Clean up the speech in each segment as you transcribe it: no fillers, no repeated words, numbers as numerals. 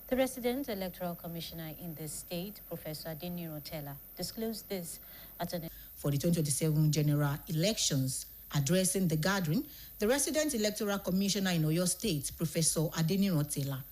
The resident electoral commissioner in the state, Professor Iroyin Ipinle Oyo, disclosed this at an for the 2027 general elections. Addressing the gathering, the resident electoral commissioner in Oyo State, Professor Iroyin Ipinle Oyo,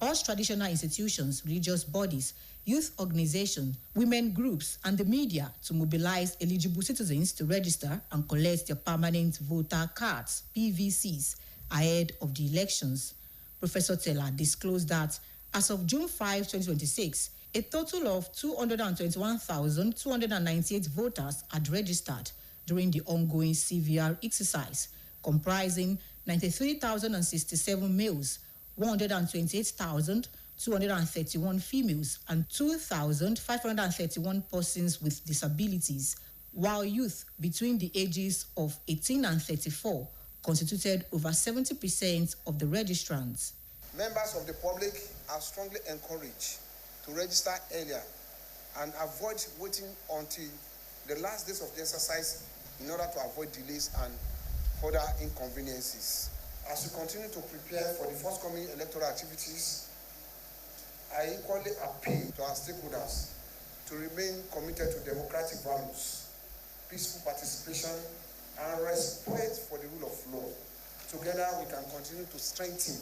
urged traditional institutions, religious bodies, youth organizations, women groups, and the media to mobilize eligible citizens to register and collect their permanent voter cards, PVCs, ahead of the elections. Professor Tella disclosed that as of June 5, 2026, a total of 221,298 voters had registered during the ongoing CVR exercise, comprising 93,067 males, 128,231 females, and 2,531 persons with disabilities, while youth between the ages of 18 and 34 constituted over 70% of the registrants. Members of the public are strongly encouraged to register earlier and avoid waiting until the last days of the exercise in order to avoid delays and further inconveniences. As we continue to prepare for the forthcoming electoral activities, I equally appeal to our stakeholders to remain committed to democratic values, peaceful participation, and respect for the rule of law. Together, we can continue to strengthen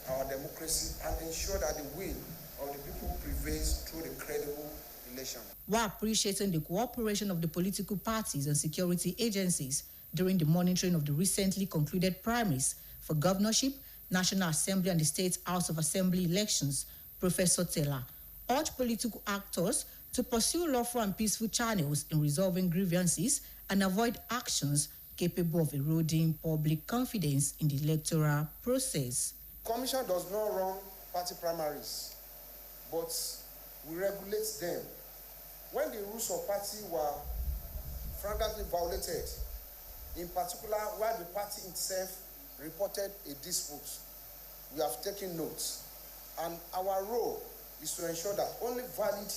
our democracy and ensure that the will of the people prevails through the credible election. While appreciating the cooperation of the political parties and security agencies during the monitoring of the recently concluded primaries for governorship, National Assembly, and the State House of Assembly elections, Professor Tella urged political actors to pursue lawful and peaceful channels in resolving grievances and avoid actions capable of eroding public confidence in the electoral process. Commission does not run party primaries, but we regulate them. When the rules of party were flagrantly violated, in particular where the party itself reported a dispute, we have taken notes, and our role is to ensure that only valid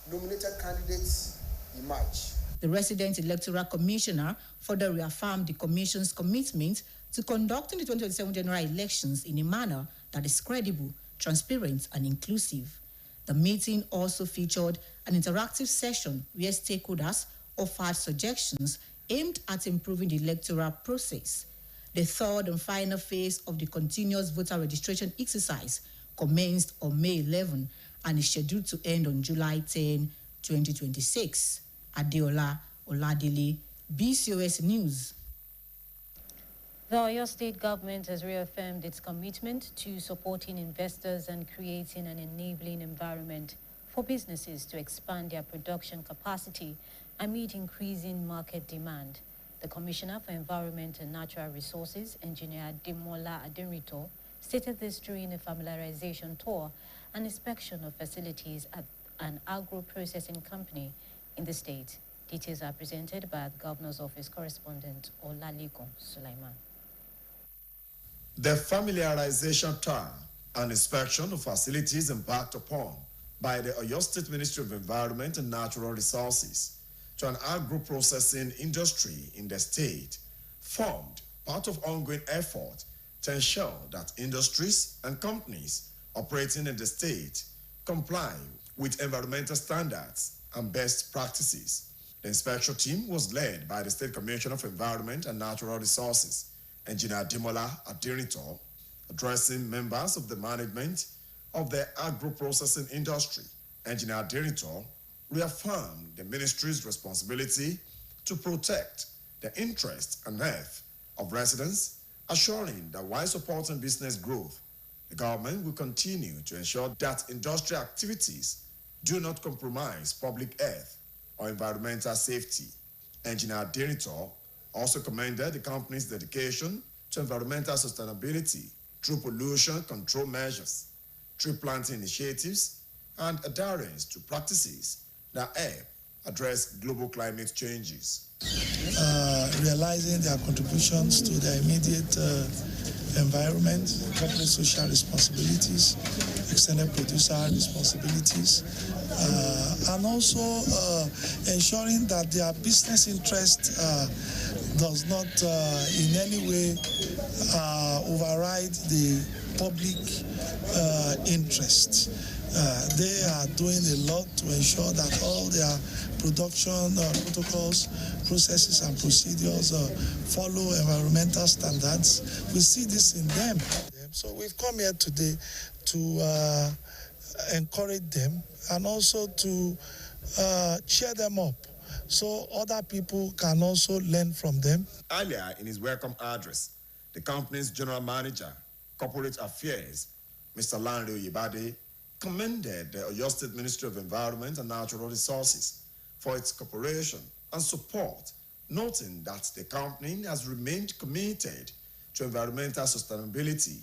nominated candidates emerge. The resident electoral commissioner further reaffirmed the commission's commitment to conducting the 2027 general elections in a manner that is credible, transparent, and inclusive. The meeting also featured an interactive session where stakeholders offered suggestions aimed at improving the electoral process. The third and final phase of the continuous voter registration exercise commenced on May 11 and is scheduled to end on July 10, 2026. Adeola Oladele, BCOS News. The Oyo State government has reaffirmed its commitment to supporting investors and creating an enabling environment for businesses to expand their production capacity and meet increasing market demand. The Commissioner for Environment and Natural Resources, Engineer Demola Adenrito, stated this during a familiarization tour and inspection of facilities at an agro-processing company in the state. Details are presented by the Governor's Office correspondent Olaliko Sulaiman. The familiarization tour and inspection of facilities embarked upon by the Oyo State Ministry of Environment and Natural Resources to an agro-processing industry in the state formed part of ongoing effort to ensure that industries and companies operating in the state comply with environmental standards and best practices. The inspection team was led by the State Commissioner for Environment and Natural Resources, Engineer Demola Adenrito, addressing members of the management of the agro-processing industry. Engineer Adenrito reaffirmed the ministry's responsibility to protect the interest and health of residents, assuring that while supporting business growth, the government will continue to ensure that industrial activities do not compromise public health or environmental safety. Engineer Adenrito also commended the company's dedication to environmental sustainability through pollution control measures, tree planting initiatives, and adherence to practices that help address global climate changes. Realizing their contributions to the immediate environment, corporate social responsibilities, extended producer responsibilities, and also ensuring that their business interests does not in any way override the public interest. They are doing a lot to ensure that all their production protocols, processes and procedures follow environmental standards. We see this in them. So we've come here today to encourage them and also to cheer them up so other people can also learn from them. Earlier in his welcome address, the company's general manager, corporate affairs, Mr. Iroyin Ipinle, commended the Oyo State Ministry of Environment and Natural Resources for its cooperation and support, noting that the company has remained committed to environmental sustainability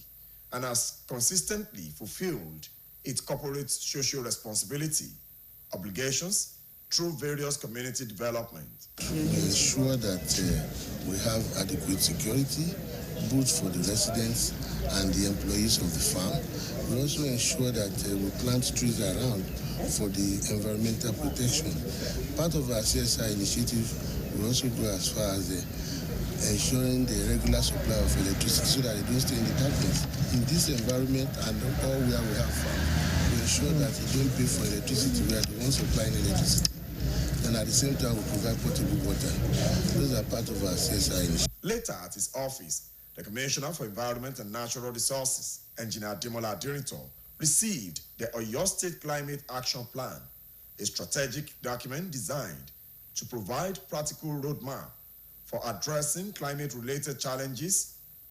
and has consistently fulfilled its corporate social responsibility obligations through various community development. We ensure that we have adequate security, both for the residents and the employees of the farm. We also ensure that we plant trees around for the environmental protection. Part of our CSI initiative will also go as far as ensuring the regular supply of electricity so that they don't stay in the darkness. In this environment and all where we have farm, we ensure that we don't pay for electricity, we are the ones supplying electricity. And at the same time, we provide potable water. Those are part of our CSI initiative. Later at his office, the Commissioner for Environment and Natural Resources, Engineer Demola Adirito, received the Oyo State Climate Action Plan, a strategic document designed to provide practical roadmap for addressing climate-related challenges